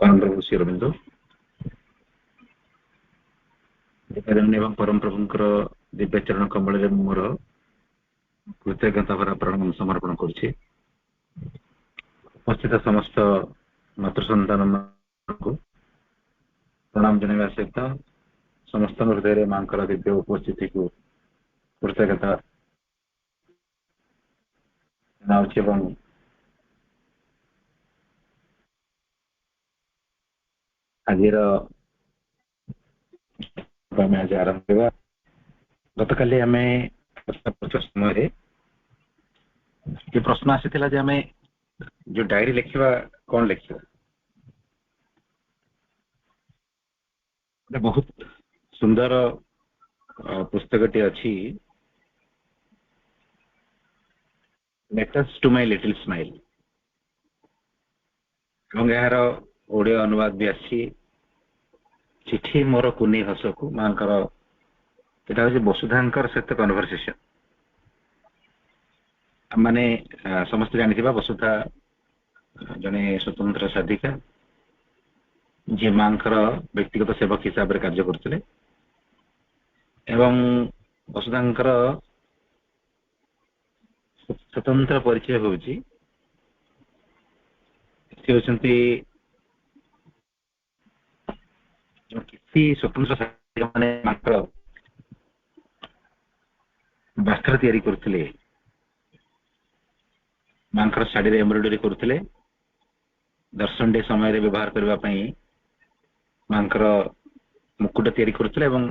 परम प्रभु श्री अरविंद एवं परम प्रभुंकर दिव्य चरण कमल मोर कृतज्ञता भरा प्रणाम समर्पण करुछि। उपस्थित समस्त मातृ संतान को प्रणाम जनाइबा सहित समस्त हृदय मां दिव्य उपस्थिति को कृतज्ञता जनाउछि एवं आजिर आज आरंभ करवा। गत काली आम समय ये प्रश्न आसीथिला जे आमे जो डायरी लिखिबा कौन लिखिबा। बहुत सुंदर पुस्तकटी अच्छी letters to my little smile और यार ओडिया अनुवाद भी अच्छी चिठी मोर कुनी हसकु मांकर एटा होछि वसुधांकर सहित कन्वर्सेशन। माने समस्त जानिथिबा वसुधा जने स्वतंत्र साधिका जे मांकर व्यक्तिगत सेवक हिसाब रे कार्य करथिले एवं वसुधांकर स्वतंत्र परिचय होछि से होछंती किसी स्वतंत्र साधिका माने मांकर वस्त्र तैयारी करथिले मांकर साड़ी रे एम्ब्रॉयडरी करथिले दर्शन डे समय रे व्यवहार करबा पई मांकर मुकुट तैयारी करथिले एवं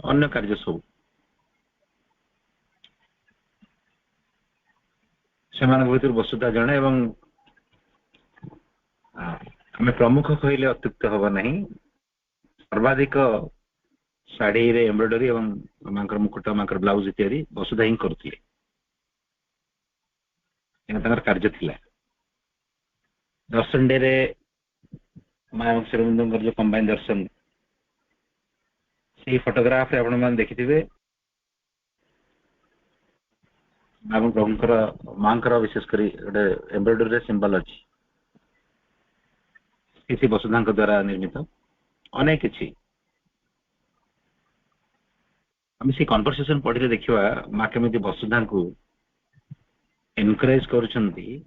अन्य कार्य सब सेमान भीतर वसुधा जणे एवं आमे प्रमुख कहले अत्युक्त होबा नहीं सर्वाधिक साड़ी रे एम्ब्रॉयडरी एवं मांकर मुकुट मांकर ब्लाउज तैयारी वसुधा ही करथिले। एना कार्य थिला दर्शन डे रे मां श्रीरविंदर जो कंबाइन दर्शन से फोटोग्राफ रे आपण मान देखिथिबे मां प्रभुंकर मांकर विशेष करी गोटे एम्ब्रॉयडरी रे सिंबल अछि किसी वसुधांक द्वारा निर्मित अनेक किछि हम से कन्वर्सेशन पढ़िले देखिबा मां केमिति वसुधांक एनकरेज करूछंती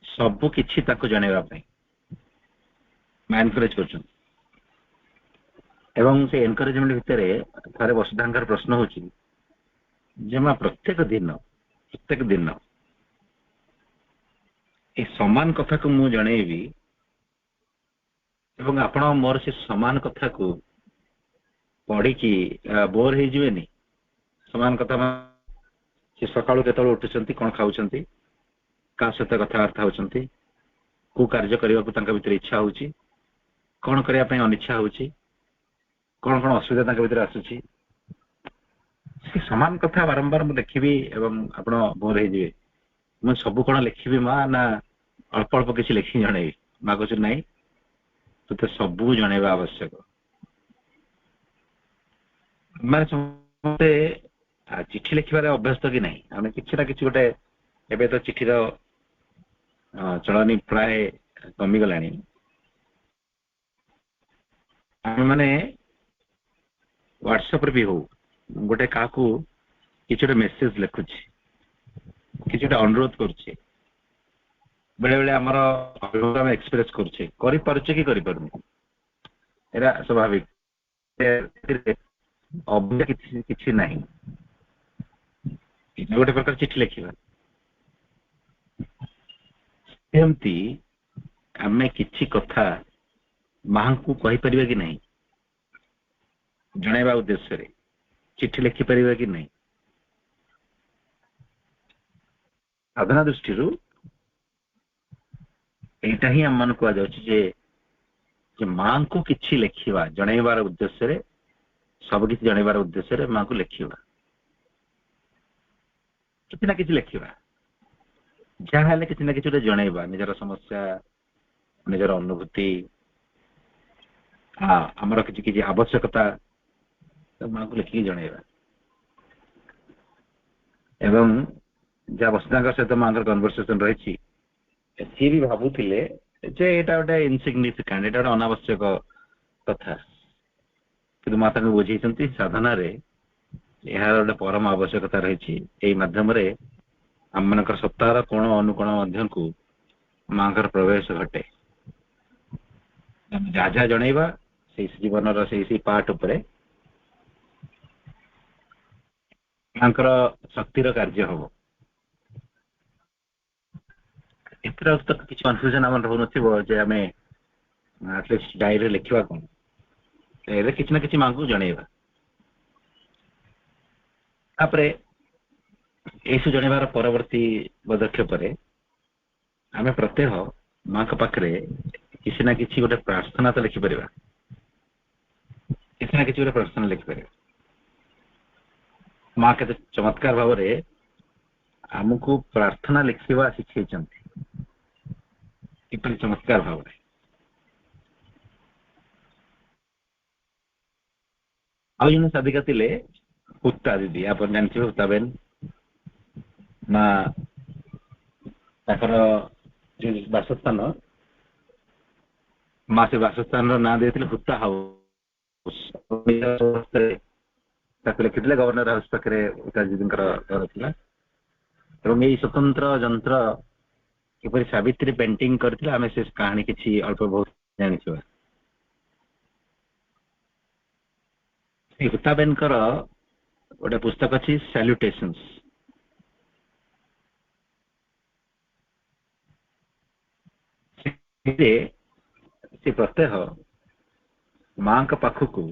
सब किछि ताको जणेबा पई मां एनकरेज करूछंती एवं से एनकरेजमेंट भितरे थारे वसुधांकर प्रश्न होछि जेमा प्रत्येक दिन ए समान कथा को मु जणेबी एवं आपण मोर से समान कथा को पढ़ी कि बोर हे जिवेनी। समान कथा से सकाळु केतळ उठुचंती कोन खाउचंती का सहित कथबार्ता होचंती को कार्य करबा को तांका भितर इच्छा होची कोन करिया पय अनिच्छा होची कोन कोन असुविधा तांका भितर आसुची से समान कथा बारंबार मु देखिबी एवं आपण बोर हे जिवे मु सब कोन लिखिबी मा ना अल्प अल्प किछि लिखि जणेबी मागुच नाही तो सबू जणेबा आवश्यक माने समते चिठी लिखिबार अभ्यास तो कि नहीं आमे किछि ना किछि गोटे एबे तो चिठी रो चलनी प्राय कमी गलानी आमे माने व्हाट्सएप रे भी हो गोटे काकू किछि गोटे मेसेज लिखुछि किछि गोटे अनुरोध करूछि बेले बेले हमर अभिप्राय हम एक्सप्रेस करूछि करि परछे कि करि परनु एरा स्वाभाविक अभ्यास किछि नहीं गोटे प्रकार चिठी लिखिबा एमती आमे किछि कथा मां को कहि परिबा कि नहीं जणेबा उद्देश्य रे चिठी लिखि परिबा कि नहीं साधना दृष्टि रु एटा ही हम मन को जाउछि जे मां को किछि लिखिबा जणेबार उद्देश्य रे सब किछि जणेबार उद्देश्य रे मां को लिखिबा किछि ना किछि लिखिबा जहाँ हेले किछि ना किछि जणेबा निजर समस्या निजर अनुभूति हमर किछि किछि आवश्यकता मां को लिखि जणेबा एवं जा वसुधांकर सहित मांकर कन्वर्सेशन रही सी भी भावुले ଯେ ଏଇଟା ଗୋଟେ ଇନସିଗ୍ନିଫିକାଣ୍ଟ, ଏଇଟା ଗୋଟେ ଅନାବଶ୍ୟକ କଥା, କିନ୍ତୁ ମା ତାଙ୍କୁ ବୁଝେଇଛନ୍ତି ସାଧନାରେ ଏହାର ଗୋଟେ ପରମ ଆବଶ୍ୟକତା ରହିଛି। ଏଇ ମାଧ୍ୟମରେ ଆମମାନଙ୍କର ସପ୍ତାହର କୋଣ ଅନୁକୋଣ ମଧ୍ୟକୁ ମାଙ୍କର ପ୍ରବେଶ ଘଟେ। ଯାହା ଯାହା ଜଣେଇବା ସେଇ ଜୀବନର ସେଇ ପାର୍ଟ ଉପରେ ତାଙ୍କର ଶକ୍ତିର କାର୍ଯ୍ୟ ହବ। ଏଥିରେ ତ କିଛି କନଫ୍ୟୁଜନ ଆମର ରହୁନଥିବ ଯେ ଆମେ ଆଟଲିଷ୍ଟ ଡାଏରୀରେ ଲେଖିବା କଣ, ଡାଏରୀରେ କିଛି ନା କିଛି ମାଙ୍କୁ ଜଣେଇବା। ତାପରେ ଏସବୁ ଜଣେଇବାର ପରବର୍ତ୍ତୀ ପଦକ୍ଷେପରେ ଆମେ ପ୍ରତ୍ୟହ ମାଙ୍କ ପାଖରେ କିଛି ନା କିଛି ଗୋଟେ ପ୍ରାର୍ଥନା ତ ଲେଖିପାରିବା, କିଛି ନା କିଛି ଗୋଟେ ପ୍ରାର୍ଥନା ଲେଖିପାରିବା। ମା କେତେ ଚମତ୍କାର ଭାବରେ ଆମକୁ ପ୍ରାର୍ଥନା ଲେଖିବା ଶିଖେଇଛନ୍ତି, କିପରି ଚମତ୍କାର ଭାବରେ। ଆଉ ଜଣେ ସାଧିକା ଥିଲେ ହୁତା ଦିଦି, ଆପଣ ଜାଣିଥିବେ ହୁତାବେନ। ମା ତାଙ୍କର ଯୋଉ ବାସସ୍ଥାନ, ମା ସେ ବାସସ୍ଥାନର ନାଁ ଦେଇଥିଲେ ହୁତା ହାଉସ। ତାକୁ ଲେଖିଥିଲେ ଗଭର୍ଣ୍ଣର ହାଉସ ପାଖରେ ହୁତା ଦିଦିଙ୍କର ଘର ଥିଲା। ଏବଂ ଏଇ ସ୍ୱତନ୍ତ୍ର ଯନ୍ତ୍ର କିପରି ସାବିତ୍ରୀ ପେଣ୍ଟିଂ କରିଥିଲେ ଆମେ ସେ କାହାଣୀ କିଛି ଅଳ୍ପ ବହୁତ ଜାଣିଥିବା। ହୁତାବେନଙ୍କର ଗୋଟେ ପୁସ୍ତକ ଅଛି ସାଲ୍ୟୁଟେସନ୍ସ। ସେ ପ୍ରତ୍ୟହ ମାଙ୍କ ପାଖକୁ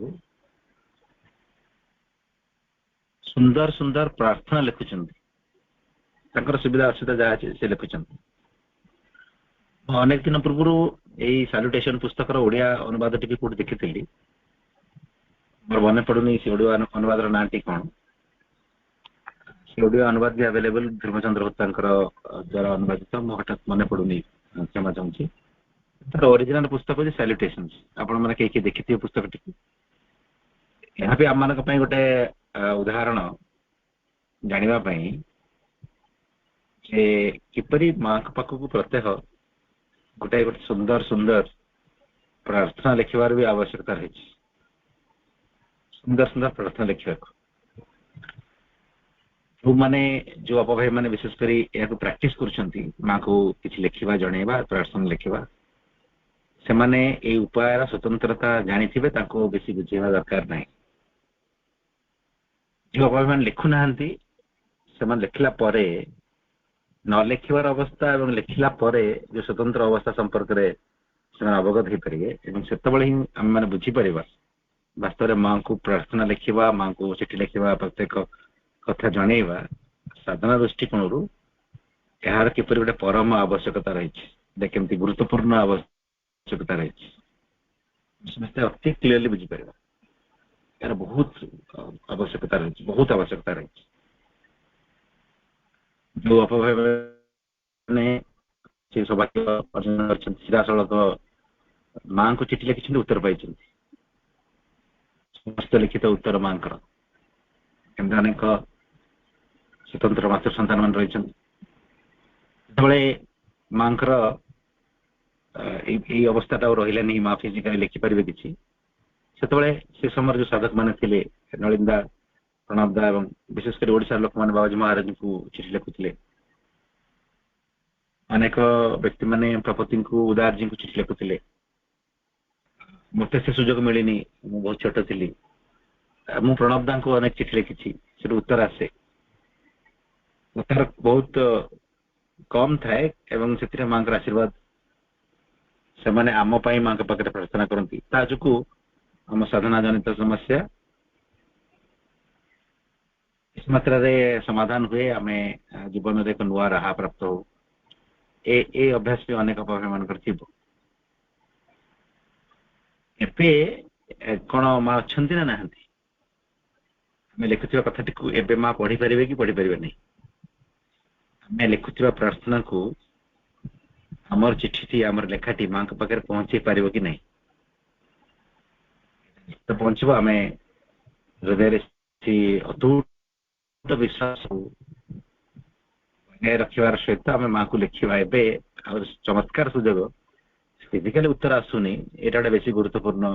ସୁନ୍ଦର ସୁନ୍ଦର ପ୍ରାର୍ଥନା ଲେଖୁଛନ୍ତି, ତାଙ୍କର ସୁବିଧା ଅସୁବିଧା ଯାହା ଅଛି ସେ ଲେଖୁଛନ୍ତି। ଅନେକ ଦିନ ପୂର୍ବରୁ ଏଇ ସାଲ୍ୟୁଟେସନ ପୁସ୍ତକର ଓଡିଆ ଅନୁବାଦ ଟିକେ କୋଉଠି ଦେଖିଥିଲି, ମୋର ମନେ ପଡୁନି ସେ ଓଡିଆ ଅନୁବାଦର ନାଁଟି କଣ। ସେ ଓଡିଆ ଅନୁବାଦ ବି ଆଭେଲେବଲ ଧର୍ମଚନ୍ଦ୍ର ହୁତାଙ୍କର ଦ୍ଵାରା ଅନୁବାଦିତ, ମୁଁ ହଠାତ୍ ମନେ ପଡୁନି, କ୍ଷମା ଚାହୁଁଛି। ତାର ଅରିଜିନାଲ ପୁସ୍ତକ ହଉଛି ସାଲ୍ୟୁଟେସନ୍ସ। ଆପଣ ମାନେ କେହି କେହି ଦେଖିଥିବେ ପୁସ୍ତକଟିକୁ। ଏହା ବି ଆମମାନଙ୍କ ପାଇଁ ଗୋଟେ ଉଦାହରଣ ଜାଣିବା ପାଇଁ ଯେ କିପରି ମାଙ୍କ ପାଖକୁ ପ୍ରତ୍ୟହ ଗୋଟେ ଗୋଟେ ସୁନ୍ଦର ସୁନ୍ଦର ପ୍ରାର୍ଥନା ଲେଖିବାର ବି ଆବଶ୍ୟକତା ରହିଛି। ସୁନ୍ଦର ସୁନ୍ଦର ପ୍ରାର୍ଥନା ଲେଖିବାକୁ ଯୋଉମାନେ ଯୋଉ ଅପଭାଇ ମାନେ ବିଶେଷ କରି ଏହାକୁ ପ୍ରାକ୍ଟିସ କରୁଛନ୍ତି, ମାଙ୍କୁ କିଛି ଲେଖିବା, ଜଣେଇବା, ପ୍ରାର୍ଥନା ଲେଖିବା, ସେମାନେ ଏଇ ଉପାୟର ସ୍ୱତନ୍ତ୍ରତା ଜାଣିଥିବେ, ତାଙ୍କୁ ବେଶୀ ବୁଝେଇବା ଦରକାର ନାହିଁ। ଯୋଉ ଅପଭାଇ ମାନେ ଲେଖୁନାହାନ୍ତି ସେମାନେ ଲେଖିଲା ପରେ ନ ଲେଖିବାର ଅବସ୍ଥା ଏବଂ ଲେଖିଲା ପରେ ଯୋଉ ସ୍ୱତନ୍ତ୍ର ଅବସ୍ଥା ସମ୍ପର୍କରେ ସେମାନେ ଅବଗତ ହେଇପାରିବେ, ଏବଂ ସେତେବେଳେ ହିଁ ଆମେ ମାନେ ବୁଝିପାରିବା ବାସ୍ତବରେ ମାଙ୍କୁ ପ୍ରାର୍ଥନା ଲେଖିବା, ମାଙ୍କୁ ଚିଠି ଲେଖିବା, ପ୍ରତ୍ୟେକ କଥା ଜଣେଇବା ସାଧନା ଦୃଷ୍ଟିକୋଣରୁ ଏହାର କିପରି ଗୋଟେ ପରମ ଆବଶ୍ୟକତା ରହିଛି, କେମିତି ଗୁରୁତ୍ୱପୂର୍ଣ୍ଣ ଆବଶ୍ୟକତା ରହିଛି, ସମସ୍ତେ ଅତି କ୍ଲିୟରଲି ବୁଝିପାରିବା। ଏହାର ବହୁତ ଆବଶ୍ୟକତା ରହିଛି, ବହୁତ ଆବଶ୍ୟକତା ରହିଛି। ଯୋଉ ଅପଭାବ ମାନେ ସେ ସୌଭାଗ୍ୟ ଅର୍ଜନ କରିଛନ୍ତି, ସିଧାସଳଖ ମାଙ୍କୁ ଚିଠି ଲେଖିଛନ୍ତି, ଉତ୍ତର ପାଇଛନ୍ତି, ସମସ୍ତ ଲିଖିତ ଉତ୍ତର ମାଙ୍କର। ଏମିତି ଅନେକ ସ୍ୱତନ୍ତ୍ର ମାତୃ ସନ୍ତାନ ମାନେ ରହିଛନ୍ତି। ଯେତେବେଳେ ମାଙ୍କର ଏଇ ଅବସ୍ଥାଟା ଆଉ ରହିଲାନି, ମା ଫିଜିକାଲି ଲେଖିପାରିବେ କିଛି, ସେତେବେଳେ ସେ ସମୟରେ ଯୋଉ ସାଧକ ମାନେ ଥିଲେ, ନଳିନ୍ଦା, ପ୍ରଣବ ଦା ଏବଂ ବିଶେଷ କରି ଓଡ଼ିଶାର ଲୋକମାନେ ବାବାଜୀ ମହାରାଜଙ୍କୁ ଚିଠି ଲେଖୁଥିଲେ। ଅନେକ ବ୍ୟକ୍ତିମାନେ ପ୍ରପତିଙ୍କୁ, ଉଦାରଜୀଙ୍କୁ ଚିଠି ଲେଖୁଥିଲେ। ମୋତେ ସେ ସୁଯୋଗ ମିଳିନି, ମୁଁ ବହୁତ ଛୋଟ ଥିଲି। ମୁଁ ପ୍ରଣବ ଦାଙ୍କୁ ଅନେକ ଚିଠି ଲେଖିଛି, ସେଠୁ ଉତ୍ତର ଆସେ, ଉତ୍ତର ବହୁତ କମ ଥାଏ ଏବଂ ସେଥିରେ ମାଙ୍କର ଆଶୀର୍ବାଦ, ସେମାନେ ଆମ ପାଇଁ ମାଙ୍କ ପାଖରେ ପ୍ରାର୍ଥନା କରନ୍ତି। ତା ଯୋଗୁଁ ଆମ ସାଧନା ଜନିତ ସମସ୍ୟା କିଛି ମାତ୍ରାରେ ସମାଧାନ ହୁଏ, ଆମେ ଜୀବନରେ ଏକ ନୂଆ ରାହା ପ୍ରାପ୍ତ ହଉ। ଏ ଅଭ୍ୟାସ ବି ଅନେକ ଅପଭାବ ମାନଙ୍କର ଥିବ। ଏବେ କଣ ମା ଅଛନ୍ତି ନା ନାହାନ୍ତି? ଆମେ ଲେଖୁଥିବା କଥାଟିକୁ ଏବେ ମା ପଢିପାରିବେ କି ପଢିପାରିବେ ନାହିଁ? ଆମେ ଲେଖୁଥିବା ପ୍ରାର୍ଥନାକୁ ଆମର ଚିଠିଟି, ଆମର ଲେଖାଟି ମାଙ୍କ ପାଖରେ ପହଞ୍ଚେଇ ପାରିବ କି ନାହିଁ? ତ ପହଞ୍ଚିବ। ଆମେ ହୃଦୟରେ ଅତୁଟ ବିଶ୍ୱାସକୁ ବଜାୟ ରଖିବାର ସହିତ ଆମେ ମାଙ୍କୁ ଲେଖିବା। ଏବେ ଆଉ ଚମତ୍କାର ସୁଯୋଗ, ଫିଜିକାଲି ଉତ୍ତର ଆସୁନି ଏଇଟା ଗୋଟେ ବେଶୀ ଗୁରୁତ୍ୱପୂର୍ଣ୍ଣ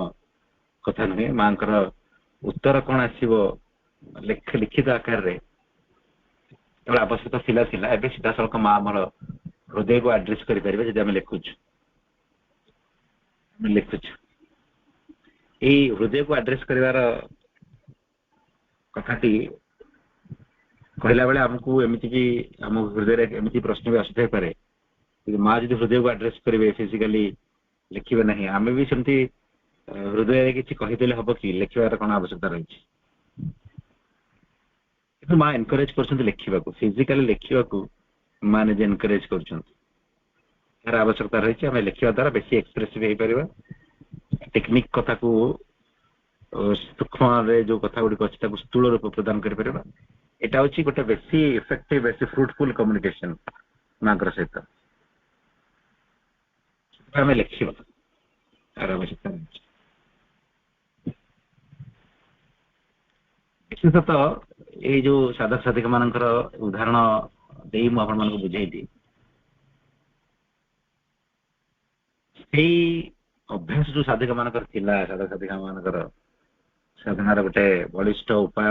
କଥା ନୁହେଁ। ମାଙ୍କର ଉତ୍ତର କଣ ଆସିବ ଲିଖିତ ଆକାରରେ ଯେତେବେଳେ ଆବଶ୍ୟକ ଥିଲା ଏବେ ସିଧାସଳଖ ମା ଆମର ହୃଦୟକୁ ଆଡ୍ରେସ୍ କରିପାରିବେ ଯଦି ଆମେ ଲେଖୁଛୁ। ଏଇ ହୃଦୟକୁ ଆଡ୍ରେସ୍ କରିବାର କଥାଟି କହିଲା ବେଳେ ଆମକୁ ଏମିତି ବି ଆମ ହୃଦୟରେ ଏମିତି ପ୍ରଶ୍ନ ବି ଆସିଥାଇପାରେ, ମା ଯଦି ହୃଦୟକୁ ଆଡ୍ରେସ୍ କରିବେ ଫିଜିକାଲି ଲେଖିବେ ନାହିଁ, ଆମେ ବି ସେମିତି ହୃଦୟରେ କିଛି କହିଦେଲେ ହବ କି ଲେଖିବାର କଣ ଆବଶ୍ୟକତା ରହିଛି? କିନ୍ତୁ ମା ଏନକରେଜ କରୁଛନ୍ତି ଲେଖିବାକୁ, ଫିଜିକାଲି ଲେଖିବାକୁ ମା ନିଜେ ଏନକରେଜ କରୁଛନ୍ତି। ଏହାର ଆବଶ୍ୟକତା ରହିଛି। ଆମେ ଲେଖିବା ଦ୍ୱାରା ବେଶୀ ଏକ୍ସପ୍ରେସିଭ ହେଇପାରିବା। ଟେକ୍ନିକ କଥାକୁ ସୂକ୍ଷ୍ମରେ ଯୋଉ କଥା ଗୁଡ଼ିକ ଅଛି ତାକୁ ସ୍ଥୂଳ ରୂପ ପ୍ରଦାନ କରିପାରିବା। ଏଟା ହଉଛି ଗୋଟେ ବେଶୀ ଇଫେକ୍ଟିଭ ବେଶୀ ଫ୍ରୁଟଫୁଲ କମ୍ୟୁନିକେସନ ମାଙ୍କର ସହିତ। ଆମେ ଲେଖିବା ତାର ଆବଶ୍ୟକତା ରହିଛି। ବିଶେଷତଃ ଏଇ ଯୋଉ ସାଧକ ସାଧିକା ମାନଙ୍କର ଉଦାହରଣ ଦେଇ ମୁଁ ଆପଣମାନଙ୍କୁ ବୁଝେଇଲି, ସେଇ ଅଭ୍ୟାସ ଯୋଉ ସାଧକ ମାନଙ୍କର ଥିଲା, ସାଧକ ସାଧିକା ମାନଙ୍କର ସାଧନାର ଗୋଟେ ବଳିଷ୍ଠ ଉପାୟ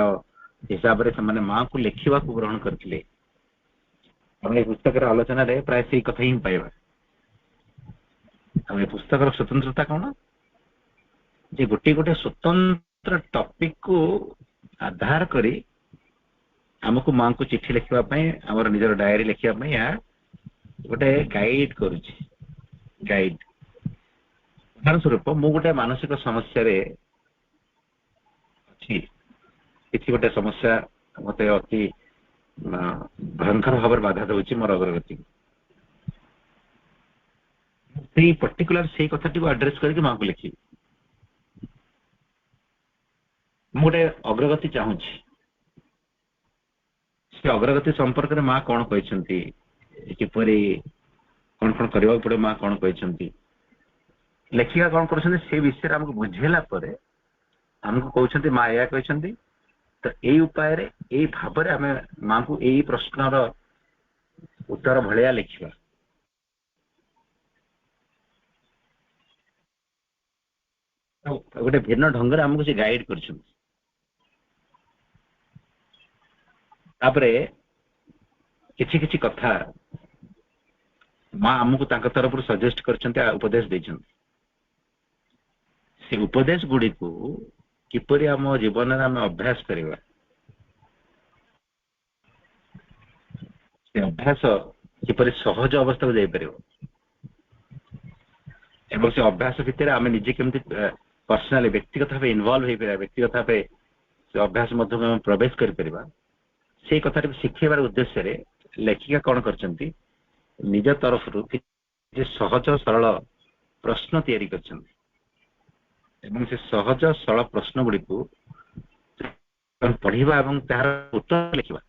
ହିସାବରେ ସେମାନେ ମାଙ୍କୁ ଲେଖିବାକୁ ଗ୍ରହଣ କରିଥିଲେ। ଆମେ ଏ ପୁସ୍ତକର ଆଲୋଚନାରେ ପ୍ରାୟ ସେଇ କଥା ହିଁ ପାଇବା। ଆଉ ଏ ପୁସ୍ତକର ସ୍ୱତନ୍ତ୍ରତା କଣ ଯେ ଗୋଟେ ଗୋଟେ ସ୍ୱତନ୍ତ୍ର ଟପିକ କୁ ଆଧାର କରି ଆମକୁ ମାଙ୍କୁ ଚିଠି ଲେଖିବା ପାଇଁ, ଆମର ନିଜର ଡାଏରୀ ଲେଖିବା ପାଇଁ ଏହା ଗୋଟେ ଗାଇଡ କରୁଛି। ଗାଇଡ ଉଦାହରଣ ସ୍ୱରୂପ ମୁଁ ଗୋଟେ ମାନସିକ ସମସ୍ୟାରେ ଅଛି, କିଛି ଗୋଟେ ସମସ୍ୟା ମତେ ଅତି ଭୟଙ୍କର ଭାବରେ ବାଧା ଦଉଛି ମୋର ଅଗ୍ରଗତି। ସେଇ ପର୍ଟିକୁଲାର ସେଇ କଥାଟିକୁ ଆଡ୍ରେସ କରିକି ମାଙ୍କୁ ଲେଖିବି। ମୁଁ ଗୋଟେ ଅଗ୍ରଗତି ଚାହୁଁଛି, ସେ ଅଗ୍ରଗତି ସମ୍ପର୍କରେ ମା କଣ କହିଛନ୍ତି, କିପରି କଣ କଣ କରିବାକୁ ପଡିବ ମା କଣ କହିଛନ୍ତି, ଲେଖିକା କଣ କରୁଛନ୍ତି ସେ ବିଷୟରେ ଆମକୁ ବୁଝେଇଲା ପରେ ଆମକୁ କହୁଛନ୍ତି ମା ଏହା କହିଛନ୍ତି, ତ ଏଇ ଉପାୟରେ ଏଇ ଭାବରେ ଆମେ ମାଙ୍କୁ ଏଇ ପ୍ରଶ୍ନର ଉତ୍ତର ଭଳିଆ ଲେଖିବା। ଗୋଟେ ଭିନ୍ନ ଢଙ୍ଗରେ ଆମକୁ ସେ ଗାଇଡ କରିଛନ୍ତି। ତାପରେ କିଛି କିଛି କଥା ମା ଆମକୁ ତାଙ୍କ ତରଫରୁ ସଜେଷ୍ଟ କରିଛନ୍ତି, ଉପଦେଶ ଦେଇଛନ୍ତି। ସେ ଉପଦେଶ ଗୁଡିକୁ କିପରି ଆମ ଜୀବନରେ ଆମେ ଅଭ୍ୟାସ କରିବା, ସେ ଅଭ୍ୟାସ କିପରି ସହଜ ଅବସ୍ଥାକୁ ଯାଇପାରିବ ଏବଂ ସେ ଅଭ୍ୟାସ ଭିତରେ ଆମେ ନିଜେ କେମିତି ପର୍ସନାଲି ବ୍ୟକ୍ତିଗତ ଭାବେ ଇନଭଲ୍ଭ ହେଇପାରିବା, ବ୍ୟକ୍ତିଗତ ଭାବେ ସେ ଅଭ୍ୟାସ ମଧ୍ୟକୁ ଆମେ ପ୍ରବେଶ କରିପାରିବା, ସେଇ କଥାଟିକୁ ଶିଖେଇବାର ଉଦ୍ଦେଶ୍ୟରେ ଲେଖିକା କଣ କରିଛନ୍ତି, ନିଜ ତରଫରୁ କିଛି ସହଜ ସରଳ ପ୍ରଶ୍ନ ତିଆରି କରିଛନ୍ତି ଏବଂ ସେ ସହଜ ସରଳ ପ୍ରଶ୍ନ ଗୁଡିକୁ ପଢିବା ଏବଂ ତାହାର ଉତ୍ତର ଲେଖିବା।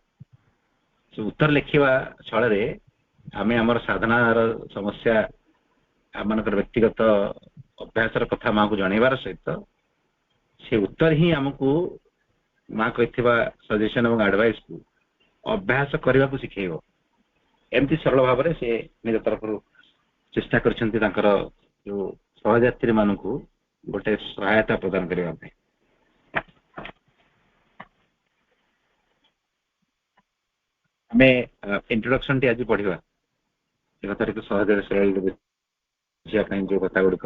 ସେ ଉତ୍ତର ଲେଖିବା ଛଳରେ ଆମେ ଆମର ସାଧନାର ସମସ୍ୟା, ଆମମାନଙ୍କର ବ୍ୟକ୍ତିଗତ ଅଭ୍ୟାସର କଥା ମାଙ୍କୁ ଜଣେଇବାର ସହିତ ସେ ଉତ୍ତର ହିଁ ଆମକୁ ମା କହିଥିବା ସଜେସନ ଏବଂ ଆଡଭାଇସକୁ ଅଭ୍ୟାସ କରିବାକୁ ଶିଖେଇବ। ଏମିତି ସରଳ ଭାବରେ ସେ ନିଜ ତରଫରୁ ଚେଷ୍ଟା କରିଛନ୍ତି ତାଙ୍କର ଯୋଉ ସହଯାତ୍ରୀ ମାନଙ୍କୁ ଗୋଟେ ସହାୟତା ପ୍ରଦାନ କରିବା ପାଇଁ। ଆମେ ଇଣ୍ଟ୍ରୋଡକ୍ସନ ଟି ଆଜି ପଢିବା, ଏ କଥାଟିକୁ ସହଜରେ ସରଳରେ ବୁଝିବା ପାଇଁ ଯୋଉ କଥା ଗୁଡିକ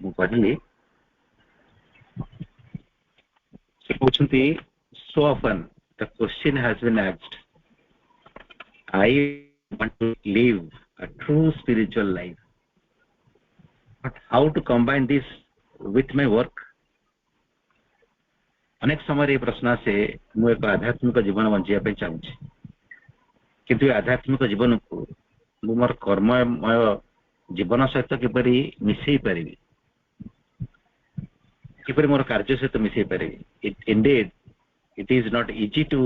ମୁଁ କହିଲି। ସେ କହୁଛନ୍ତି, so often the question has been asked, I want to live a true spiritual life, but how to combine this with my work? ଅନେକ ସମୟରେ ଏ ପ୍ରଶ୍ନ ଆସେ, ମୁଁ ଏକ ଆଧ୍ୟାତ୍ମିକ ଜୀବନ ବଞ୍ଚିବା ପାଇଁ ଚାହୁଁଛି, କିନ୍ତୁ ଏ ଆଧ୍ୟାତ୍ମିକ ଜୀବନକୁ ମୁଁ ମୋର କର୍ମମୟ ଜୀବନ ସହିତ କିପରି ମିଶେଇ ପାରିବି, କିପରି ମୋର କାର୍ଯ୍ୟ ସହିତ ମିଶେଇ ପାରିବି। Indeed, it is not easy to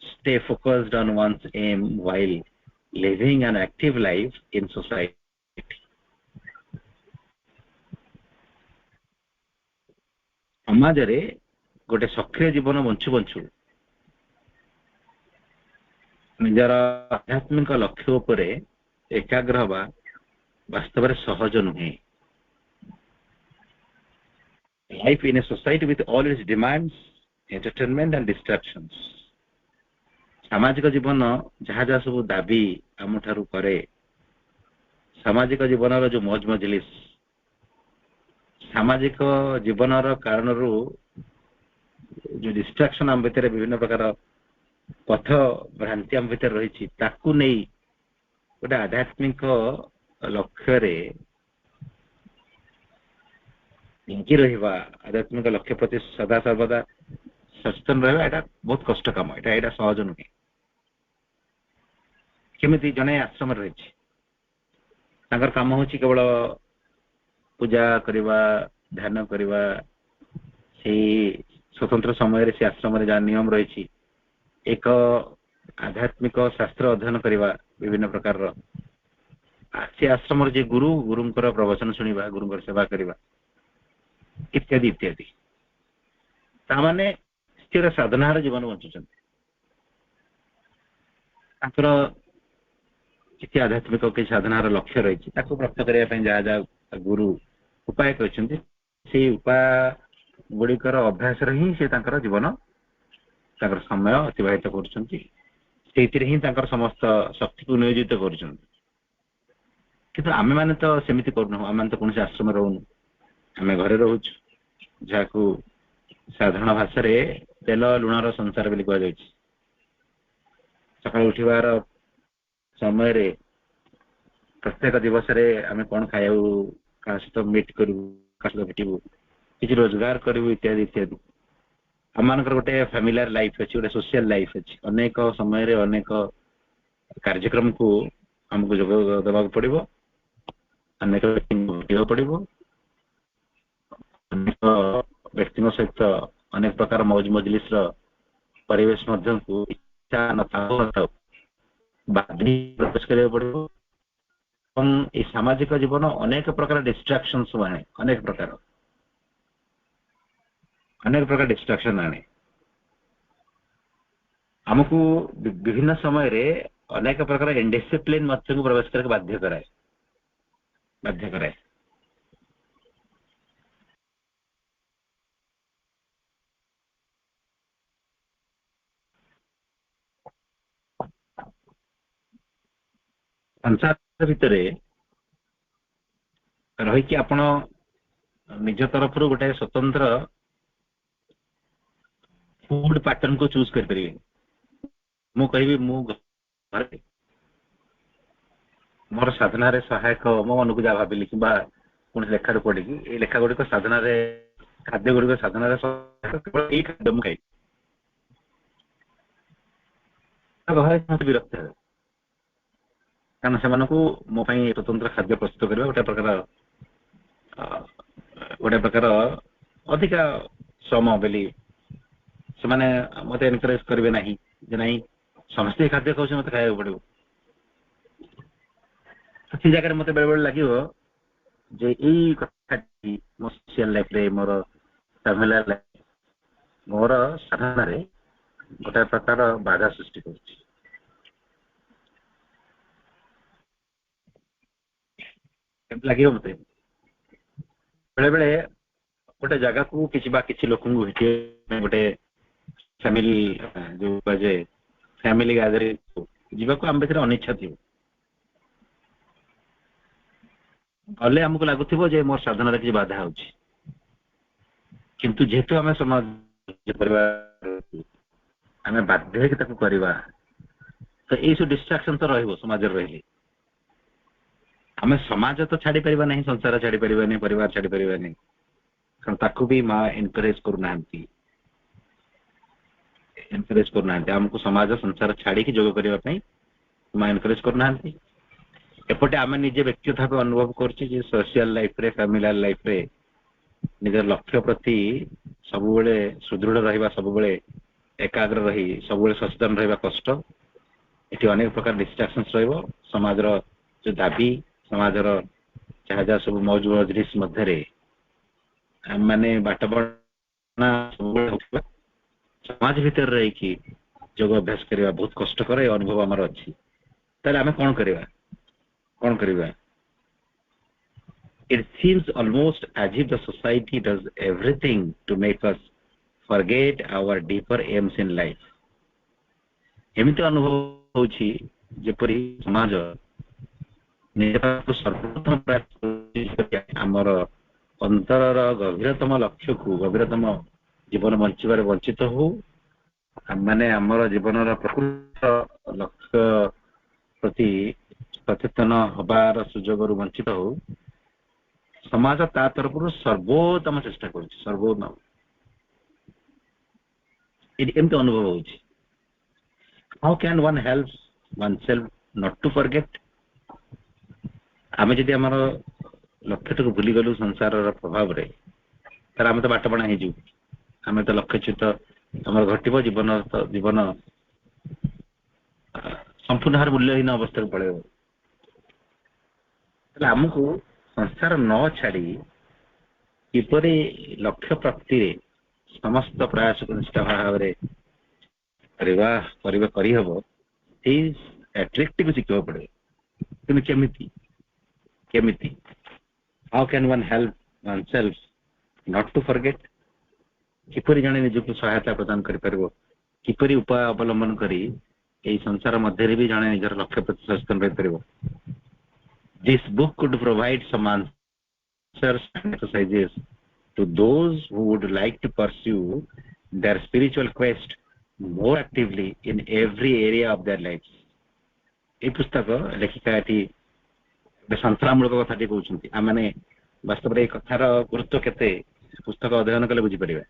stay focused on one's aim while living an active life in society. ସମାଜରେ ଗୋଟେ ସକ୍ରିୟ ଜୀବନ ବଞ୍ଚୁ ବଞ୍ଚୁ ନିଜର ଆଧ୍ୟାତ୍ମିକ ଲକ୍ଷ୍ୟ ଉପରେ ଏକାଗ୍ର ହେବା ବାସ୍ତବରେ ସହଜ ନୁହେଁ। life in a society with all its demands, entertainment and distractions. सामाजिक जीवन जहाँ जहाँ सब दाबी आम ठारू करे, सामाजिक जीवन जो मौज मजलिस, सामाजिक जीवन कारण जो डिस्ट्राक्शन आम भितर विभिन्न प्रकार पथ भ्रांति आम भितर रही ताकू नहीं गोटे आध्यात्मिक लक्ष्य लिंकी रहा, आध्यात्मिक लक्ष्य प्रति सदा सर्वदा सचेतन रहा, यहाँ बहुत कष्ट कम, यहाँ सहज नुहे। केमी जड़े आश्रम रही कम हूँ केवल पूजा करवा, ध्यान करवा, से स्वतंत्र समय से आश्रम जहाँ नियम रही एक आध्यात्मिक शास्त्र अध्ययन करवा, विभिन्न प्रकार से आश्रम जे गुरु गुरुंकर प्रवचन शुणा, गुरुंकर सेवा करवा इत्यादि इत्यादि ताने स्थिर साधनार जीवन बंचुंट। किसी आध्यात्मिक किसी साधनार लक्ष्य रही प्राप्त करने जहाँ जहाँ गुरु उपाय कर उपाय गुड़िकर अभ्यास ही से जीवन समय अतिबाहित कर समस्त शक्ति को नियोजित कर। आम मैंने तो सेमती करूँ, आम तो कौन आश्रम रोनु, आम घरे रोच जहाँ साधारण भाषा तेल लुणर संसार बोली कह सका उठवार समय प्रत्येक दिवस आम कौन खाया क्या सहित मीट करूँ, क्या सहित भेटू, किसी रोजगार करूँ इत्यादि इत्यादि। आम गोटे फैमिलियर लाइफ अच्छी, गोटे सोशल लाइफ अच्छी, अनेक समय अनेक कार्यक्रम को आमको जोग देवा पड़ो, अनेक व्यक्ति पड़ो, अनेक व्यक्ति सहित अनेक प्रकार मौज मजलिस परिवेश को इच्छा न बाध्य प्रवेश करा पड़ो। सामाजिक जीवन अनेक प्रकार डिस्ट्राक्शन आने, अनेक प्रकार डिस्ट्राक्शन आने, आमको विभिन्न समय अनेक प्रकार इंडिसिप्लिन मध्य को प्रवेश करके बाध्य कराए। संसार भितर रही आपण निज तरफ गोटे स्वतंत्र फूड पैटर्न को चूज कर पारे। मु कहि मु मोर साधना सहायक मो मन को जहाँ भाविली कि कौन लेखार पढ़ी ये लेखा गुड़िक साधना खाद्य गुड़िक साधना केवल यही खाद्य मुझे विरक्त है, कारण से मो स्वतंत्र खाद्य प्रस्तुत करवा गोटे प्रकार अधिका श्रम बोली से मत एनकरेज करेंगे ना नहीं समस्ते खाद्य खाऊ मत खाया पड़ो। से जगह मत बेले बेले लगे जे यही कथा मो सोशल लाइफ रे मोर फैमिली लाइफ मोर साधना रे गोटे प्रकार बाधा सृष्टि कर लगे मत बेले बेले गोटे जगह को किसी लोक भेटे गोटे फैमिली जो कहे फैमिली गैदरिंग जावाक आम भर अनिच्छा थी गले आमको लगुथ मोर साधना किसी बाधा हो, किंतु जेहेतु आम समाज आम बाध्य करवा तो ये सब डिस्ट्राक्शन तो रही समाज रही आम समाज तो छाड़ी पारिबा नहीं, संसार छाड़ी पारिबा नहीं, परिवार छाड़ी पारिबा नहीं, कारण ताकू भी माँ एनकरेज करूना आमको समाज संसार छाड़ी जोग करने माँ एनकरेज करूना। एपटे आम निजे व्यक्तिगत भाव अनुभव कर सोशल लाइफ रे फैमिली लाइफ रे निज लक्ष्य प्रति सब सुदृढ़ रहा, सब एकाग्र रही, सब सचेतन रहा कष्ट। ये अनेक प्रकार डिस्ट्राक्शन समाज जो दाबी समाज जहाँ जहाँ सब मौज मजलिस मध्य माने बाट बना समाज भीतर रही योग अभ्यास करवा बहुत कष्टकर अनुभव आमर अच्छी। आम कौन करवा it seems almost as if the society does everything to make us forget our deeper aims in life. ଏମିତି ଅନୁଭବ ହେଉଛି ଯେପରି ସମାଜ ନିଜକୁ ସର୍ବୋତ୍ତମ ପ୍ରୟାସ କରୁଛି ଆମର ଅନ୍ତରର ଗଭୀରତମ ଲକ୍ଷ୍ୟକୁ ଗଭୀରତମ ଜୀବନ ବଞ୍ଚିବାରେ ବଞ୍ଚିତ ହଉ ମାନେ ଆମର ଜୀବନର ପ୍ରକୃତ ଲକ୍ଷ୍ୟ ପ୍ରତି ସଚେତନ ହବାର ସୁଯୋଗରୁ ବଞ୍ଚିତ ହଉ ସମାଜ ତା ତରଫରୁ ସର୍ବୋତ୍ତମ ଚେଷ୍ଟା କରୁଛି ସର୍ବୋତ୍ତମ ଏମିତି ଅନୁଭବ ହେଉଛି. How can one help oneself not to forget? ଆମେ ଯଦି ଆମର ଲକ୍ଷ୍ୟଟାକୁ ଭୁଲିଗଲୁ ସଂସାରର ପ୍ରଭାବରେ ତାହେଲେ ଆମେ ତ ବାଟବଣା ହେଇଯିବୁ. ଆମେ ତ ଲକ୍ଷ୍ୟଚ୍ୟୁତ ଆମର ଘଟିବ ଜୀବନ ସମ୍ପୂର୍ଣ୍ଣ ଭାବରେ ମୂଲ୍ୟହୀନ ଅବସ୍ଥାକୁ ପଳେଇବ. ତାହେଲେ ଆମକୁ ସଂସାର ନ ଛାଡି କିପରି ଲକ୍ଷ୍ୟ ପ୍ରାପ୍ତିରେ ସମସ୍ତ ପ୍ରୟାସକୁ ନିଷ୍ଠା ଭାବରେ କରିହବ ସେଇ ଟ୍ରିକ୍ଟିକୁ ଶିଖିବାକୁ ପଡିବ. କିନ୍ତୁ କେମିତି how can one help oneself not to forget? କିପରି ଜଣେ ନିଜକୁ ସହାୟତା ପ୍ରଦାନ କରିପାରିବ କିପରି ଉପାୟ ଅବଲମ୍ବନ କରି ଏହି ସଂସାର ମଧ୍ୟରେ ବି ଜଣେ ନିଜର ଲକ୍ଷ୍ୟ ପ୍ରତି ସଚେତନ ରହିପାରିବ. This book could provide some answers and exercises to those who would like to pursue their spiritual quest more actively in every area of their lives. এই ପୁସ୍ତକ ଲେଖିକା ଏଠି ସନ୍ତ୍ରାମୂଳକ କଥାଟି କହୁଛନ୍ତି. ଆମେ ବାସ୍ତବରେ এই କଥାର ଗୁରୁତ୍ୱ କେତେ ପୁସ୍ତକ ଅଧ୍ୟୟନ କଲେ ବୁଝିପାରିବା.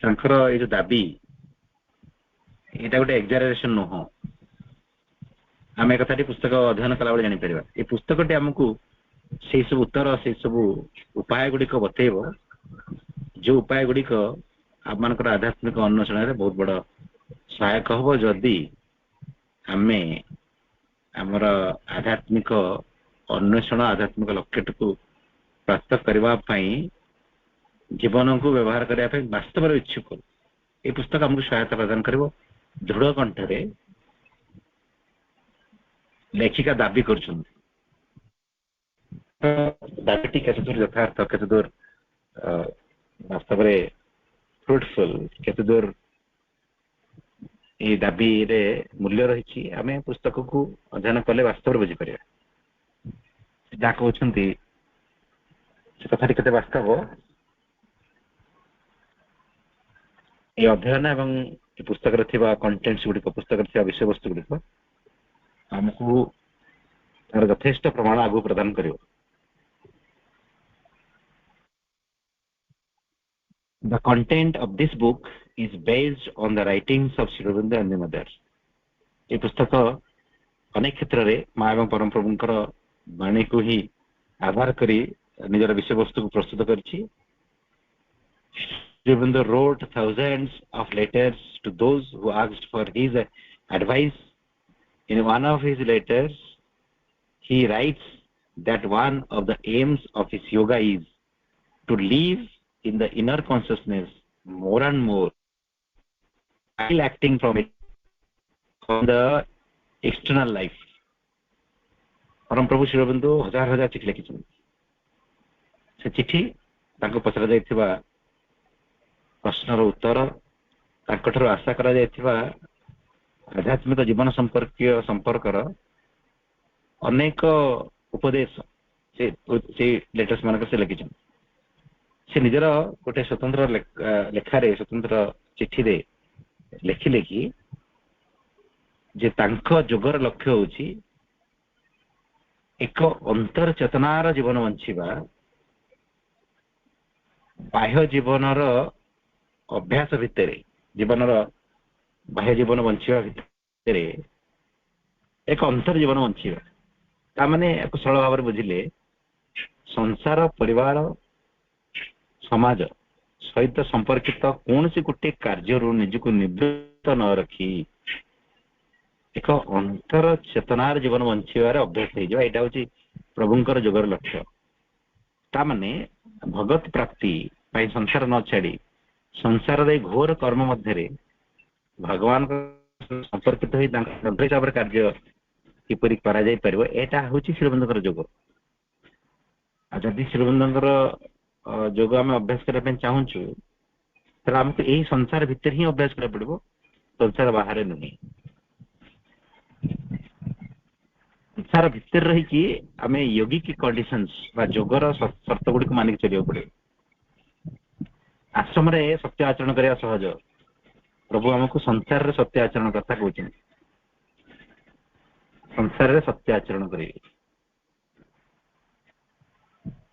ତାଙ୍କର ଏଇ ଯୋଉ ଦାବି ଏଇଟା ଗୋଟେ ଏକ୍ସାଜରେସନ ନୁହଁ. ଆମେ କଥାଟି ପୁସ୍ତକ ଅଧ୍ୟୟନ କଲା ବେଳେ ଜାଣିପାରିବା. এই ପୁସ୍ତକଟି ଆମକୁ ସେଇ ସବୁ ଉତ୍ତର ସେଇ ସବୁ ଉପାୟ ଗୁଡ଼ିକ ବତେଇବ ଯୋଉ ଉପାୟ ଗୁଡ଼ିକ ଆମମାନଙ୍କର ଆଧ୍ୟାତ୍ମିକ ଅନ୍ୱେଷଣରେ ବହୁତ ବଡ଼ ସହାୟକ ହବ ଯଦି ଆମେ ଆମର ଆଧ୍ୟାତ୍ମିକ ଅନ୍ୱେଷଣ ଆଧ୍ୟାତ୍ମିକ ଲକ୍ଷ୍ୟଟିକୁ ପ୍ରାପ୍ତ କରିବା ପାଇଁ ଜୀବନକୁ ବ୍ୟବହାର କରିବା ପାଇଁ ବାସ୍ତବରେ ଇଚ୍ଛୁକ. এই ପୁସ୍ତକ ଆମକୁ ସହାୟତା ପ୍ରଦାନ କରିବ. ଦୃଢ଼ କଣ୍ଠରେ ଲେଖିକା ଦାବି କରୁଛନ୍ତି. ଦାବିଟି କେତେ ଦୂର ଯଥାର୍ଥ କେତେ ଦୂର ବାସ୍ତବରେ ଫ୍ରୁଟଫୁଲ କେତେ ଦୂର এই ଦାବିରେ ମୂଲ୍ୟ ରହିଛି ଆମେ ପୁସ୍ତକକୁ ଅଧ୍ୟୟନ କଲେ ବାସ୍ତବରେ ବୁଝିପାରିବା. ଯାହା କହୁଛନ୍ତି ସେ କଥାଟି କେତେ ବାସ୍ତବ এই ଅଧ୍ୟୟନ ଏବଂ ଏ ପୁସ୍ତକରେ ଥିବା କଣ୍ଟେଣ୍ଟସ ଗୁଡ଼ିକ ପୁସ୍ତକରେ ଥିବା ବିଷୟବସ୍ତୁ ଗୁଡ଼ିକ ଆମକୁ ତାର ଯଥେଷ୍ଟ ପ୍ରମାଣ ଆଗକୁ ପ୍ରଦାନ କରିବ. The content of this book is based on the writings of Sri Aurobindo and the others. এই পুস্তକ ଅନେକ କ୍ଷେତ୍ରରେ ମା ଏବଂ ପରମ ପ୍ରଭୁଙ୍କର ବାଣୀକୁ ହିଁ ଆଧାର କରି ନିଜର ବିଷୟବସ୍ତୁକୁ ପ୍ରସ୍ତୁତ କରିଛି. Sri Aurobindo wrote thousands of letters to those who asked for his advice. In one of his letters, he writes that one of the aims of his yoga is to live in the inner consciousness more and more while acting from it from the external life. परम प्रभु श्री अरविंदो हजार हजार चिठी लिखिଛନ୍ତି. ସେ ଚିଠି ତାଙ୍କୁ ପଚରାଯାଇଥିବା ପ୍ରଶ୍ନର ଉତ୍ତର ତାଙ୍କଠାରୁ ଆଶା କରାଯାଇଥିବା ଆଧ୍ୟାତ୍ମିକ ଜୀବନ ସମ୍ପର୍କର ଅନେକ ଉପଦେଶ ସେ ଲେଟର୍ସ ମାନଙ୍କ ସେ ଲେଖିଛନ୍ତି. ସେ ନିଜର ଗୋଟେ ସ୍ୱତନ୍ତ୍ର ଲେଖାରେ ସ୍ୱତନ୍ତ୍ର ଚିଠିରେ ଲେଖିଲେ କି ଯେ ତାଙ୍କ ଯୋଗର ଲକ୍ଷ୍ୟ ହେଉଛି ଏକ ଅନ୍ତର ଚେତନାର ଜୀବନ ବଞ୍ଚିବା ବାହ୍ୟ ଜୀବନର ଅଭ୍ୟାସ ଭିତରେ ଜୀବନର ବାହ୍ୟ ଜୀବନ ବଞ୍ଚିବା ଭିତରେ ଏକ ଅନ୍ତର ଜୀବନ ବଞ୍ଚିବା. ତାମାନେ ଏକ ସରଳ ଭାବରେ ବୁଝିଲେ ସଂସାର ପରିବାର ସମାଜ ସହିତ ସମ୍ପର୍କିତ କୌଣସି ଗୋଟିଏ କାର୍ଯ୍ୟରୁ ନିଜକୁ ନିବୃତ୍ତ ନ ରଖି ଏକ ଅନ୍ତର ଚେତନାର ଜୀବନ ବଞ୍ଚିବାର ଅଭ୍ୟାସ ହେଇଯିବା. ଏଇଟା ହଉଛି ପ୍ରଭୁଙ୍କର ଯୋଗର ଲକ୍ଷ୍ୟ. ତାମାନେ ଭଗତ ପ୍ରାପ୍ତି ପାଇଁ ସଂସାର ନ ଛାଡି ସଂସାରର ଏହି ଘୋର କର୍ମ ମଧ୍ୟରେ ଭଗବାନଙ୍କ ସମ୍ପର୍କିତ ହୋଇ ତାଙ୍କ ହିସାବରେ କାର୍ଯ୍ୟ किपरि करा जाय परबो एटा होची श्रीबंधकर जोग आ जदि श्रीबंधकर जोग हम अभ्यास करबा पे चाहूछु तो हमको यही संसार भीतर ही अभ्यास करबा पड़बो संसार बाहर नहीं संसार भीतर रही कि आमे योगिक कंडीशंस बा जोगर शर्त गुडी को मानिक चलियो पड़े आश्रम रे सत्य आचरण करया सहज प्रभु हमको संसार रे सत्य आचरण करता कहउछन संसार रे सत्य आचरण करिए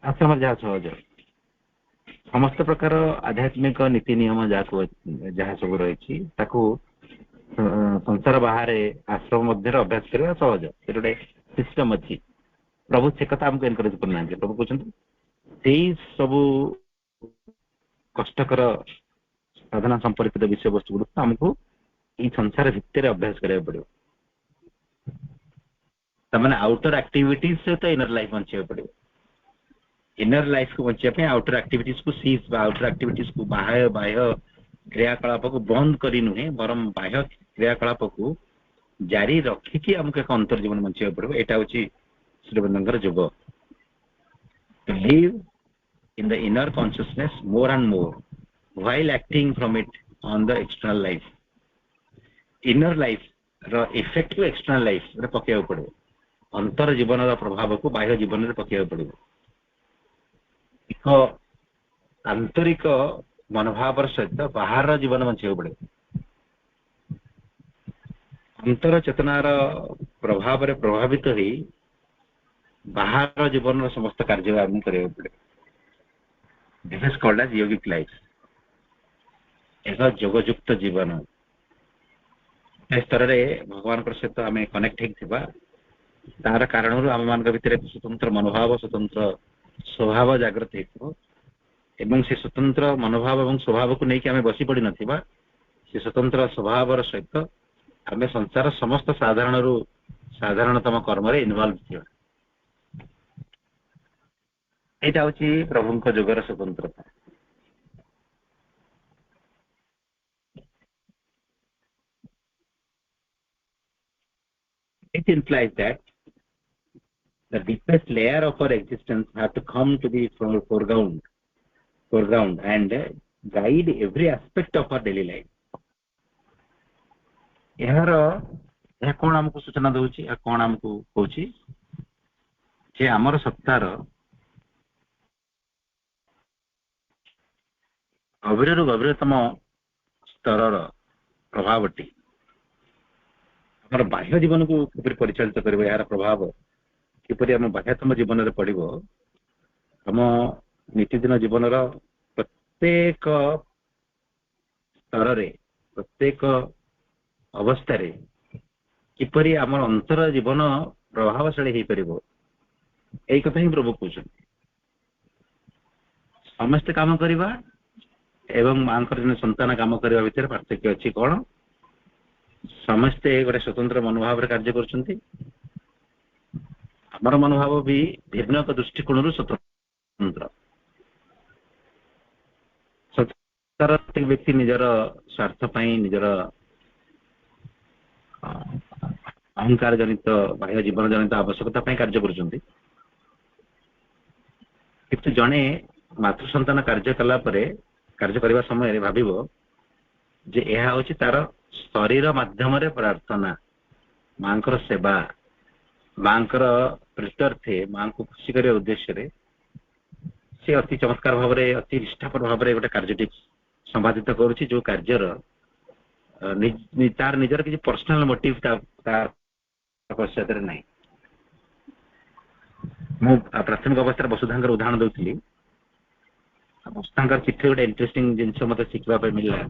आश्रम जहाँ सहज समस्त प्रकार आध्यात्मिक नीति नियम जहाँ सब रही संसार बाहर आश्रम मध्य अभ्यास करवा सहज से गोटे सिस्टम अच्छी प्रभु से कथा हमको एनकरेज करना प्रभु कहते सबू कष्टकर साधना संपर्कित विषय वस्तु गुड़ आमको ये संसार भितर अभ्यास करा पड़ो तमाने आउटर एक्टिविटीज सहित इनर लाइफ बचा पड़ो इनर लाइफ को बचापी आउटर एक्टिविटीज को सीज आउटर एक्टिविटीज को बाह्य बाह्य क्रियाकलाप को बंद करी नुहे बरम बाह्य क्रियाकलाप को जारी रखिकी हमको एक अंतर जीवन बचा पड़ो यहाँ हूँ श्रीबंधर जोग to live in the inner consciousness more and more while acting from it on the external life inner life ro effect to external life रे पकेया पड़ो अंतर जीवन रा प्रभाव को बाह्य जीवन रे पकेया पड़ो एक आंतरिक मनोभाव सहित बाहर जीवन बंचा पड़े अंतर चेतनार प्रभाव रे प्रभावित होई बाहर जीवन समस्त कार्य आरंभ करिया पड़े This is called as yogic life. एक जोगयुक्त जीवन स्तर रे भगवान सहित आम कनेक्ट होगा तार कारण आम मान भीतर स्वतंत्र मनोभाव स्वतंत्र स्वभाव जागृत हो से स्वतंत्र मनोभाव और स्वभाव को लेकिन आम बसी पड़ी ना से स्वतंत्र स्वभाव सहित आम संसार समस्त साधारणतम कर्म इनवॉल्व थी यहाँ हूँ प्रभु जोगर स्वतंत्रता It implies that the deepest layer of our existence have to come to the foreground and guide every aspect of our daily life. यह कौन हमको सूचना दूची कौन हमको कहूँ जे आमर सत्तार गभीर गभीरतम स्तर प्रभावटी आम बाह्य जीवन को किपरि परिचालित कर यार प्रभाव किपरि आम बाह्यतम जीवन में पड़ो आम नीतिदिन जीवन प्रत्येक स्तर प्रत्येक अवस्था किपरि आम अंतर जीवन प्रभावशाली हो पार यही कथा ही प्रभु कहते समस्ते काम करवा एवं माँ संतान काम करने भितर पार्थक्य अच्छी कौन समस्ते गोटे स्वतंत्र मनोभाव कार्य कर मनोभाव भी भिन्न दृष्टिकोण स्वतंत्र व्यक्ति निजर स्वार्थ निजर अहंकार जनित बाह्य जीवन जनित आवश्यकता कार्य कर जड़े मातृसंतान कार्य कला कार्य करने समय भाव जे यह हूँ तार शरीर माध्यम प्रार्थना माँ सेवा माँ प्रीत्यर्थे माँ को खुशी करने उद्देश्य से अति चमत्कार भाव में अति निष्ठापर भाव में गोटे कार्य संपादित करुच्ची जो कार्यर तार निजर किसी पर्सनल मोटिव पश्चात ना मु प्राथमिक अवस्था वसुधा उदाहरण दूसरी चिठी गोटे इंटरेस्टिंग जिनस मत शिखा मिलला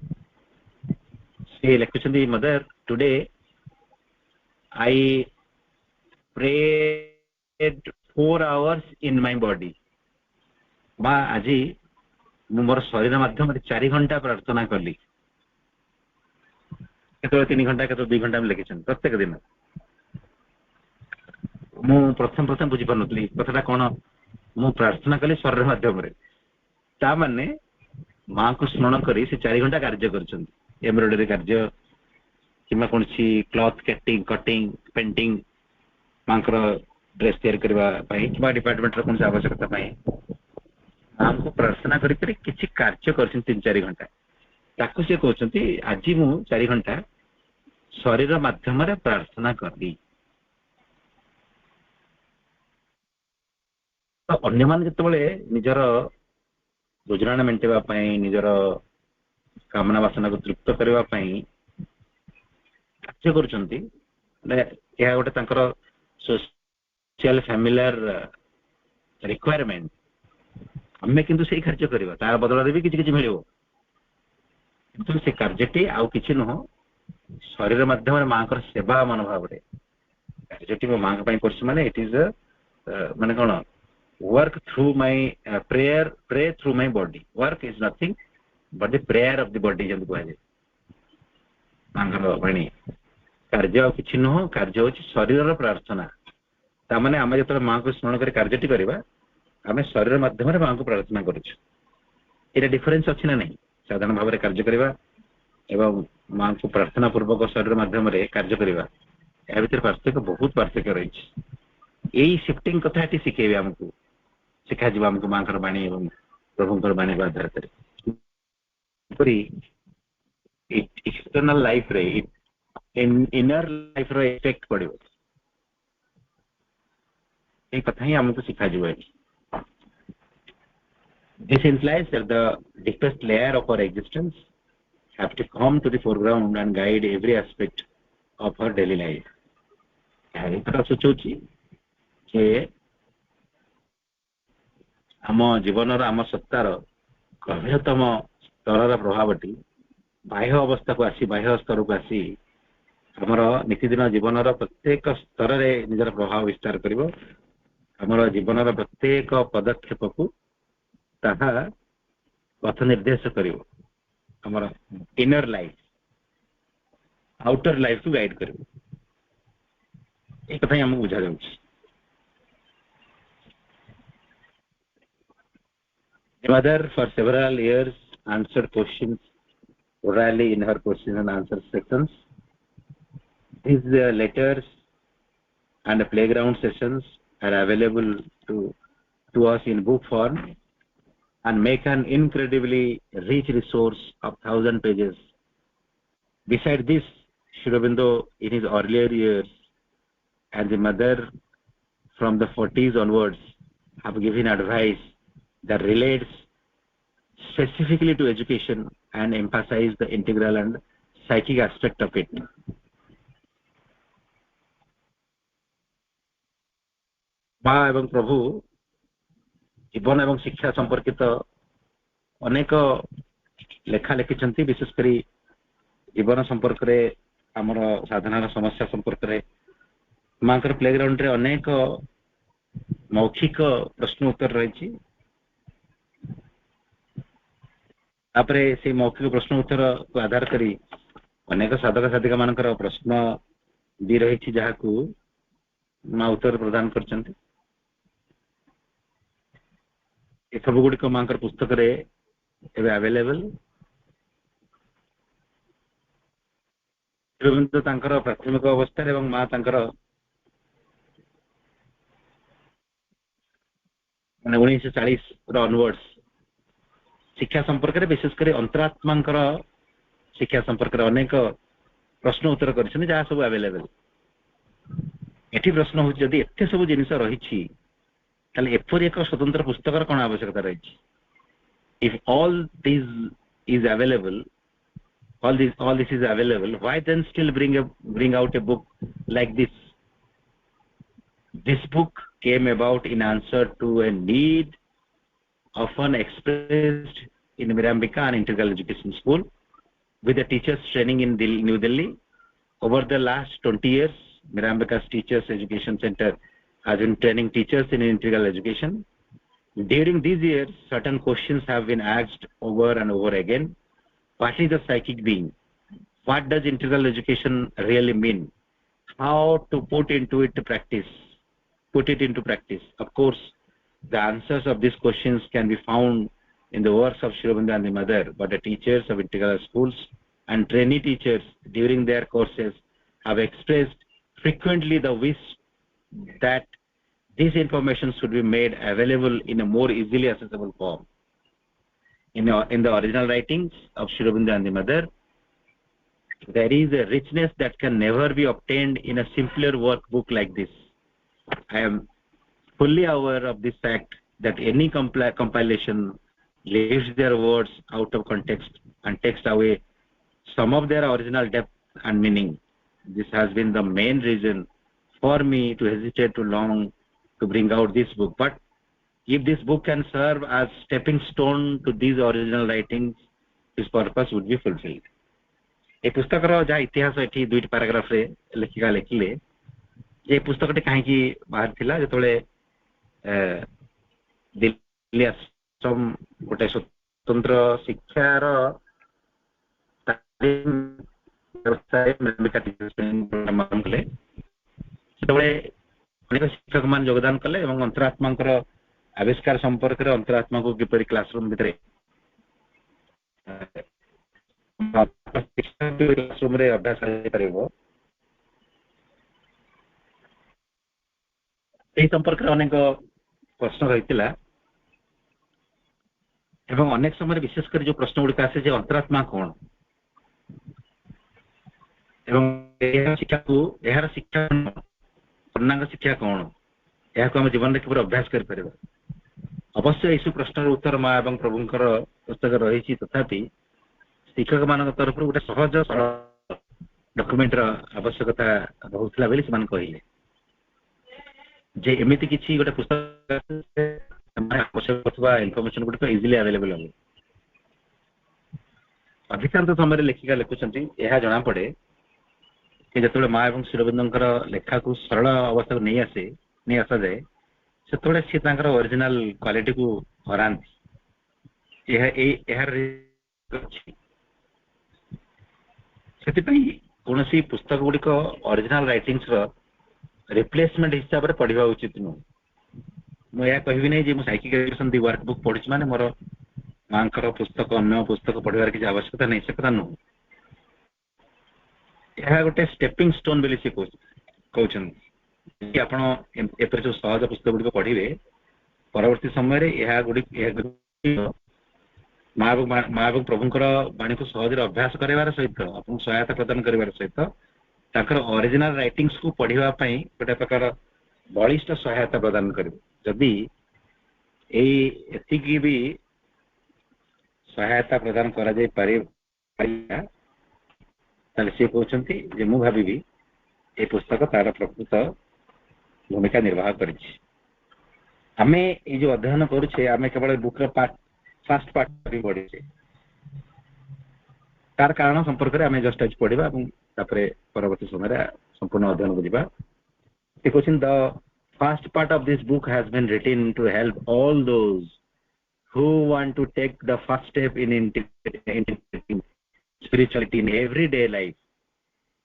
से लिखुं mother today I prayed 4 hours in my body माँ आज मोर शरीर माध्यम 4 घंटा प्रार्थना कली केत 3 घंटा केत 2 घंटा में लिखी प्रत्येक दिन मु प्रथम बुझी पार नी कथा कौन मु प्रार्थना कली शरीर माध्यम ताने माँ को स्मरण कर 4 घंटा कार्य कर एम्ब्रॉयडरी कार्य कि कौन क्लॉथ कटिंग पेंटिंग मांकर ड्रेस तैयारी करबा पई किबा डिपार्टमेंट रो कोन आवश्यकता पई हमको प्रार्थना करी करी किछि कार्य करछन 3-4 घंटा ताको से कहउछंती आज मु 4 घंटा शरीर माध्यम रे प्रार्थना करबी तो अन्य मान जतबेले निजर गुजराण मेंटेबा पई निजर कामना वासना को तृप्त करबा पई कार्य करछंती ने या गोटे तांकर सोशल फैमिलियर रिक्वायरमेंट हमें किंतु से कार्य करबा तार बदला भी किछि किछि मिलिबो किंतु से कार्यटी आउ किछि न हो शरीर माध्यम रे मांकर सेवा मनोभाव रे कार्यटी मो मांग पई करछ माने इट इज माने कोन work through my pray through my body work is nothing but the prayer of the body जब कहले मांगर वाणी कार्य किछि न हो कार्य होछि शरीर रो प्रार्थना ता माने हम जतरा मां को स्मरण कर कार्यटी करबा हमें शरीर माध्यम रे मां को प्रार्थना करूछ एटा डिफरेंस अछि ना नहीं साधारण भाव रे कार्य करबा एवं मां को प्रार्थना पूर्वक शरीर माध्यम रे कार्य करबा ए भीतर पार्थक्य बहुत पार्थक्य रहिछ एई शिफ्टिंग कथा एटी सिखेबे हमको सिखा जीवा हमको मांकर बाणी एवं प्रभुंकर बाणी को आधार करे परी एक्सटर्नल लाइफ रे इनर लाइफ रो इफेक्ट पड़िबो ए कथा ही हमको सिखा जीवा this implies that the deepest layer of our existence have to come to the foreground and guide every aspect of our daily life ए कथा सोचोची जे आम जीवन आम सत्तार गभीरतम स्तर प्रभावटी बाह्य अवस्था को आसी बाह्य स्तर को आसी आमर नितिदिन जीवन प्रत्येक स्तर रे निजर प्रभाव विस्तार करिवो आमर जीवन प्रत्येक पदक्षेप को ताहा पथ निर्देश करिवो आमर इनर लाइफ आउटर लाइफ को गाइड करिवो एक कथा हम बुझा जाउछ The mother for several years answered questions orally in her questions and answer sections. These letters and playground sessions are available to us in book form and make an incredibly rich resource of 1,000 pages. Besides this, Sri Aurobindo in his earlier years and the mother from the 40s onwards have given advice that relates specifically to education and emphasize the integral and psychic aspect of it. माँ एवं प्रभु जीवन एवं शिक्षा संपर्कित अनेक लेखा लिखिछंती विशेष करी जीवन संपर्क रे हमर साधारण समस्या संपर्क रे मांकर प्लेग्राउंड रे अनेक मौखिक प्रश्न उत्तर रहिछि तापरे से मौखिक प्रश्न उत्तर को आधार करी अनेक साधक साधिका मानकर प्रश्न भी रही जहाँ को माँ उत्तर प्रदान करछंती ए सब गुडी को मांकर पुस्तक रे एबे अवेलेबल तो तांकर प्राथमिक अवस्था एवं माँ तांकर माने 1940 रो ऑनवर्ड्स शिक्षा संपर्क रे विशेष करे अंतरात्मांकर शिक्षा संपर्क रे अनेक प्रश्न उत्तर करछन जहा सब अवेलेबल एठी प्रश्न हो जदी एते सब जिनिस रहिछि ताले एपर एक स्वतंत्र पुस्तक कोन आवश्यकता रहिछि if all this is available all this is available why then still bring out a book like this book came about in answer to a need often expressed in Mirambika and Integral Education School with the teachers training in New Delhi. Over the last 20 years, Mirambika's Teachers Education Center has been training teachers in integral education. During these years, certain questions have been asked over and over again. What is the psychic being? What does integral education really mean? How to put it into practice? Of course, the answers of these questions can be found in the works of Sri Aurobindo and the Mother, but the teachers of integral schools and trainee teachers during their courses have expressed frequently the wish that this information should be made available in a more easily accessible form. In the original writings of Sri Aurobindo and the mother, there is a richness that can never be obtained in a simpler workbook like this. I am fully aware of this fact that any compilation leaves their words out of context and takes away some of their original depth and meaning. This has been the main reason for me to hesitate too long to bring out this book. But if this book can serve as stepping stone to these original writings, its purpose would be fulfilled. ए पुस्तकर जहाँ इतिहास ये दुईट paragraph रे लेखिका लिखिले ये पुस्तकटी कहीं बाहर थिला जेतोले दिल्ली आश्रम गोटे स्वतंत्र शिक्षार शिक्षक मान योगदान कले अंतरात्मा आविष्कार संपर्क में अंतरात्मा को किपरि क्लासरूम भितर क्लासरूम रे अभ्यास कर संपर्क में अनेक प्रश्न रही अनेक समय विशेषकर जो प्रश्न गुड़िक आसे अंतरात्मा कौन शिक्षा को यार शिक्षा पूर्णांग शिक्षा कौन यह आम जीवन में किपर अभ्यास कर अवश्य यू प्रश्न उत्तर माँ और प्रभुंर पुस्तक रही तथापि शिक्षक मान तरफ गोटे सहज सरल डॉक्यूमेंट आवश्यकता रोला बोली से कहले जे एमती किसी गोटे पुस्तक आवश्यक इनफॉरमेशन गुड़िक इजिली अवेलेबल हम अधिकांश समय लेखिका लिखुंट यह जना पड़े कि जो माँ और श्री अरविंदों लेखा को सरल अवस्था को नहीं आसा जाए से सी ओरिजिनल क्वालिटी को हराती कौन पुस्तक गुड़िक ओरिजिनल राइटिंग्स रिप्लेसमेंट हिसाब से पढ़ा उचित नुह मुझे कहबी नहीं मुझे साइकिक एजुकेशन दी वर्कबुक पढ़ी माने मोर माँ पुस्तक अन्य पुस्तक पढ़ार किसी आवश्यकता नहीं से कथा नुह यह गोटे स्टेपिंग स्टोन बोली सी कहते आप जो सहज पुस्तक गुड़िक पढ़े परवर्ती समय यह गुड़िक माँ और प्रभुंर वाणी को सहज अभ्यास करार सहित आपको सहायता प्रदान कर सहित ओरिजिनल राइटिंग्स को पढ़ाई गोटे प्रकार बलिष्ठ सहायता प्रदान कर जदि एति भी सहायता प्रदान करा सी कहते मु भावी ये पुस्तक तार प्रकृत भूमिका निर्वाह कर जो अध्ययन करुचे आम केवल बुक फास्ट पार्ट भी पढ़े तार कारण संपर्क में आम जस्ट आज पढ़ा परवर्ती समय संपूर्ण अध्ययन करवा question the first part of this book has been written to help all those who want to take the first step in integrating spirituality in everyday life.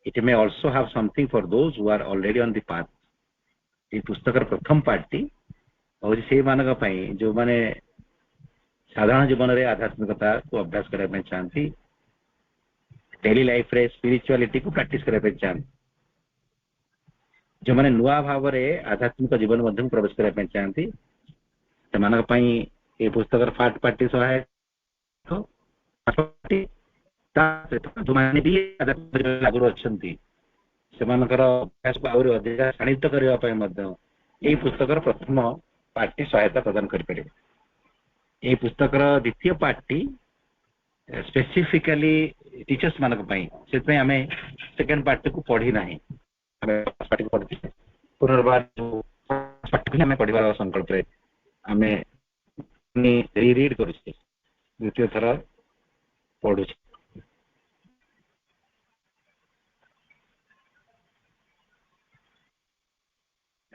It may also have something for those who are already on the path. ये पुस्तक प्रथम party और से मानक जो माने साधारण जीवन में आध्यात्मिकता को अभ्यास करने चाहती डेली लाइफ रे स्पिरिचुअलिटी को प्रैक्टिस करने चाहती जो माने नुआ भाव में आध्यात्मिक जीवन मध्य प्रवेश करने चाहती से ये पुस्तक फास्ट पार्टी सहायक जो मैंने भी आगुरी अच्छा से अभ्यास को आहरी अधिक शाणित करने पुस्तक प्रथम पार्टी सहायता प्रदान कर पुस्तक द्वितीय पार्टी स्पेसिफिकली टीचर्स मानी आम सेकेंड पार्टी को पढ़ी ना पार्टी को पढ़ी पुनर्बार आम पढ़ार संकल्प आम रीड कर द्वितीय थर पढ़ु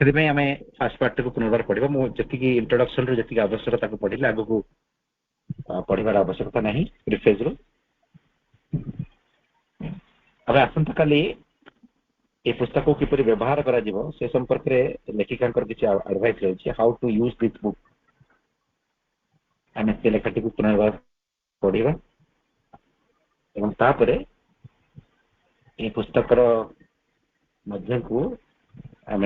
से आम फास्ट पार्ट को पुनर्बार पढ़ा मुझे इंट्रोडक्शन रू जी आवश्यकता पढ़े आग को पढ़ार आवश्यकता नहीं प्रिफेज रू अब आसंता काली ये पुस्तक को किपरि व्यवहार करा जीवो से संपर्क में लेखिका किसी एडवाइस रही how to use this book आम से लेखाटी को पुनर्बार पढ़ा एवं तापर ये पुस्तक मध्य को आम